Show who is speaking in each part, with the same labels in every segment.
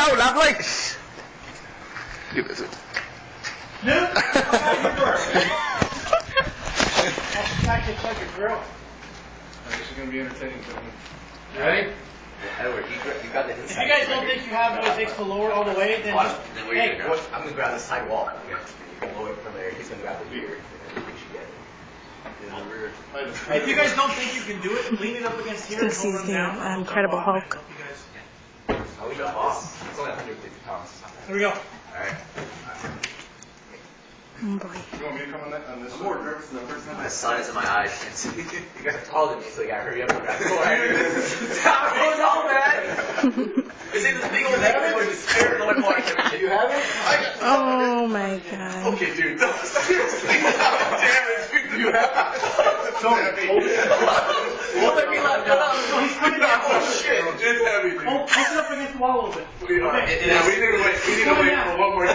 Speaker 1: out, laugh like. Give it.
Speaker 2: Nope. Actually, like a girl.
Speaker 3: This is going to be entertaining, gentlemen.
Speaker 2: You ready?
Speaker 4: Edward, you got the
Speaker 2: If
Speaker 4: inside.
Speaker 2: you guys don't think you have what it takes to lower all the way, then just,
Speaker 4: Then where are you
Speaker 2: hey,
Speaker 4: gonna go? I'm gonna grab the sidewalk. You can lower it from there. He's gonna grab the beer. And then we should get it.
Speaker 2: if you guys don't think you can do it, lean it up against here and
Speaker 5: This
Speaker 2: he'll
Speaker 5: is
Speaker 2: run
Speaker 5: the
Speaker 2: down.
Speaker 5: Incredible Hulk.
Speaker 2: Help you guys.
Speaker 4: Oh, we got this. It's only 150 pounds.
Speaker 2: Here we go.
Speaker 4: Alright.
Speaker 5: Oh boy.
Speaker 3: You want me to come on this?
Speaker 4: I'm more nervous than the first time. My sun is in my eyes. You guys are taller than me, so you gotta hurry up and grab the floor. What's all, man? This is the big old thing where you're scared of the one. Do you have it?
Speaker 5: Oh my god.
Speaker 4: Okay, dude. No, seriously. Damn it, dude. Do you have it?
Speaker 3: So heavy.
Speaker 4: Hold it. Hold it.
Speaker 2: No, he's putting it
Speaker 4: Oh, shit. It's heavy, dude.
Speaker 2: Hold it up against the wall a little bit.
Speaker 4: We need to wait. We need to wait for one more guy.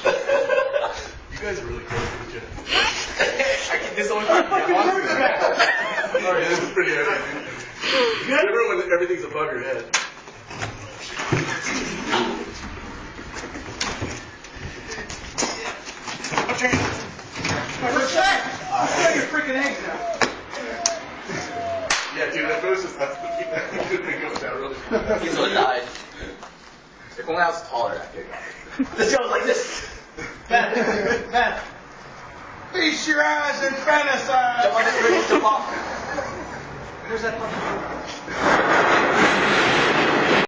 Speaker 4: You guys are really close to each other. This is the only time you get Sorry, this is pretty heavy, dude. Remember when everything's above your head?
Speaker 2: Your freaking eggs now.
Speaker 4: Yeah, dude, that goes just that's the thing goes down really fast. He's gonna die. If only I was taller, that big. This guy was like this.
Speaker 2: Ben.
Speaker 3: Feast your eyes and fantasize.
Speaker 4: Jump on this bridge, jump off.
Speaker 2: Where's that fucking